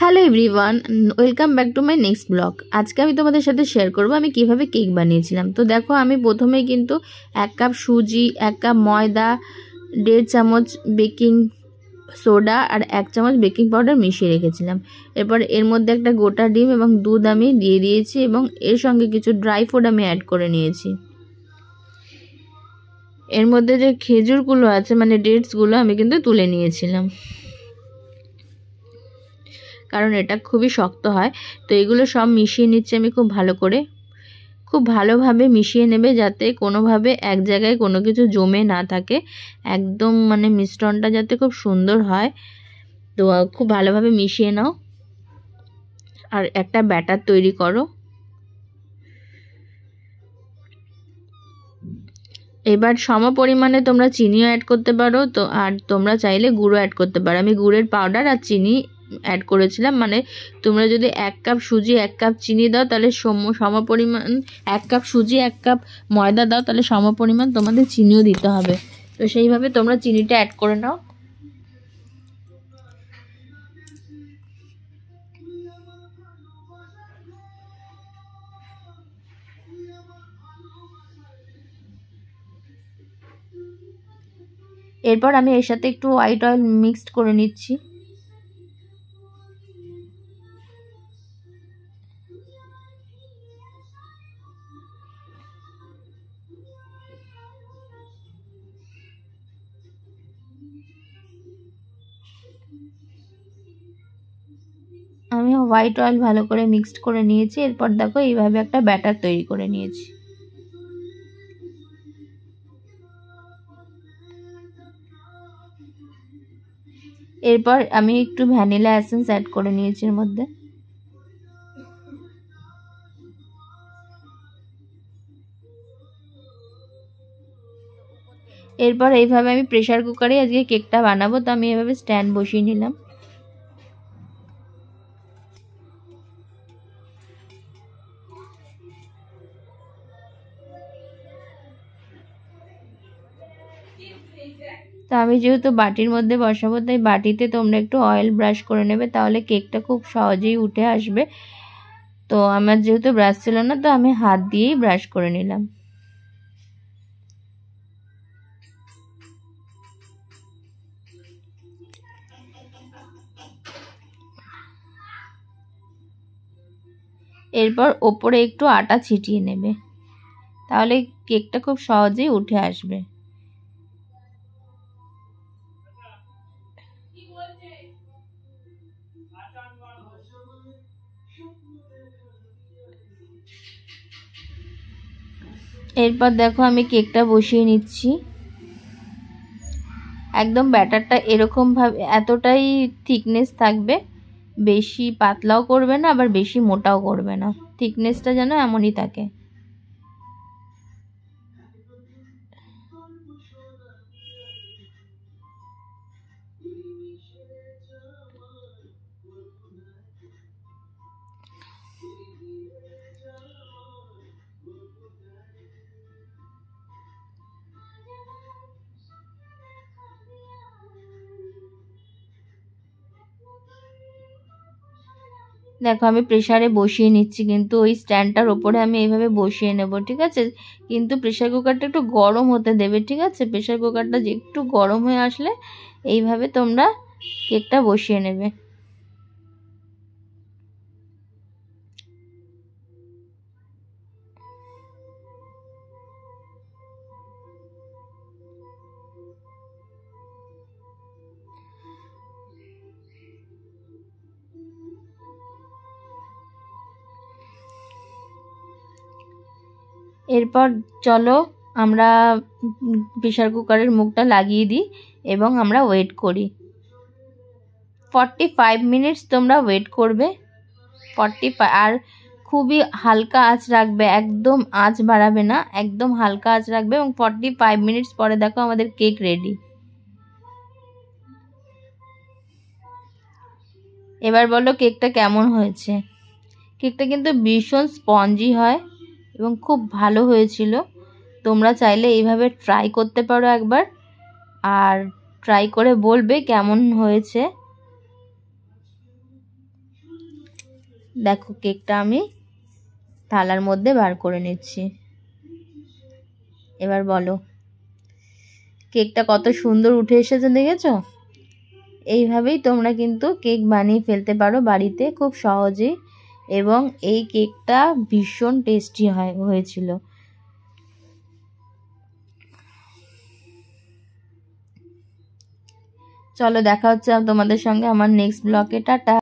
Hello everyone, welcome back to my next blog. আজকে আমি তোমাদের সাথে শেয়ার করব আমি কিভাবে কেক বানিয়েছিলাম। তো দেখো, আমি প্রথমেই কিন্তু 1 কাপ সুজি, 1 কাপ ময়দা, 1.5 চামচ বেকিং সোডা আর 1 চামচ বেকিং পাউডার মিশিয়ে রেখেছিলাম। এরপর এর মধ্যে একটা গোটা ডিম এবং দুধ আমি দিয়ে দিয়েছি এবং এর সঙ্গে কিছু ড্রাই ফ্রুট আমি অ্যাড করে নিয়েছি। এর মধ্যে যে খেজুরগুলো আছে মানে ডেটসগুলো আমি কিন্তু তুলে নিয়েছিলাম, কারণ এটা খুবই শক্ত হয়। তো এগুলো সব মিশিয়ে নিচ্ছি আমি খুব ভালোভাবে মিশিয়ে নেবে, যাতে কোনোভাবে এক জায়গায় কোনো কিছু জমে না থাকে। একদম মানে মিশ্রণটা যাতে খুব সুন্দর হয়। তো খুব ভালোভাবে মিশিয়ে নাও আর একটা ব্যাটার তৈরি করো। এবার সম পরিমাণে তোমরা চিনিও অ্যাড করতে পারো, তো আর তোমরা চাইলে গুঁড়ো অ্যাড করতে পারো। আমি গুড়ের পাউডার আর চিনি অ্যাড করেছিলাম। মানে তোমরা যদি 1 কাপ সুজি 1 কাপ চিনি দাও তাহলে সম পরিমাণ 1 কাপ সুজি 1 কাপ ময়দা দাও তাহলে সম পরিমাণ তোমাদের চিনিও দিতে হবে। তো সেইভাবে তোমরা চিনিটা অ্যাড করে নাও। এরপর আমি এর সাথে একটু হোয়াইট অয়েল মিক্সড করে নিচ্ছি। আমি হোয়াইট অয়েল ভালো করে মিক্সড করে নিয়েছি। এরপর দেখো এইভাবে একটা ব্যাটার তৈরি করে নিয়েছি। এরপর আমি একটু ভ্যানিলা এসেন্স অ্যাড করে নিয়েছি এর মধ্যে। এরপর এইভাবে আমি প্রেসার কুকারে আজকে কেকটা বানাবো, তো আমি এভাবে স্ট্যান্ড বসিয়ে নিলাম। তো আমি যেহেতু বাটির মধ্যে বসাবো, তাই বাটিতে তোমরা একটু অয়েল ব্রাশ করে নেবে, তাহলে কেকটা খুব সহজেই উঠে আসবে। তো আমার যেহেতু ব্রাশ ছিল না, তো আমি হাত দিয়েই ব্রাশ করে নিলাম। এরপর ওপরে একটু আটা ছিটিয়ে নেবে, তাহলে কেকটা খুব সহজেই উঠে আসবে। এরপর দেখো আমি কেকটা বসিয়ে নিচ্ছি। একদম ব্যাটারটা এরকমভাবে এতটাই থিকনেস থাকবে, বেশি পাতলাও করবে না আবার বেশি মোটাও করবে না, থিকনেসটা যেন এমনই থাকে। দেখো আমি প্রেসারে বসিয়ে নিচ্ছি, কিন্তু ওই স্ট্যান্ডটার ওপরে আমি এইভাবে বসিয়ে নেব, ঠিক আছে। কিন্তু প্রেসার কুকারটা একটু গরম হতে দেবে, ঠিক আছে। প্রেসার কুকারটা যে একটু গরম হয়ে আসলে এইভাবে তোমরা কেকটা বসিয়ে নেবে। এরপর চলো আমরা প্রেসার কুকারের মুখটা লাগিয়ে দিই এবং আমরা ওয়েট করি 45 মিনিটস। তোমরা ওয়েট করবে 45, আর খুবই হালকা আঁচ রাখবে, একদম আঁচ বাড়াবে না, একদম হালকা আঁচ রাখবে। এবং 45 মিনিটস পরে দেখো আমাদের কেক রেডি। এবার বলো কেকটা কেমন হয়েছে। কেকটা কিন্তু ভীষণ স্পঞ্জি হয় এবং খুব ভালো হয়েছিল। তোমরা চাইলে এইভাবে ট্রাই করতে পারো একবার, আর ট্রাই করে বলবে কেমন হয়েছে। দেখো কেকটা আমি থালার মধ্যে বার করে নিচ্ছি। এবার বলো কেকটা কত সুন্দর উঠে এসেছে, দেখেছো? এইভাবেই তোমরা কিন্তু কেক বানিয়ে ফেলতে পারো বাড়িতে খুব সহজেই, এবং এই কেকটা ভীষণ টেস্টি হয়েছিল। চলো দেখা হচ্ছে তোমাদের সঙ্গে আমার নেক্সট ব্লগে। টাটা।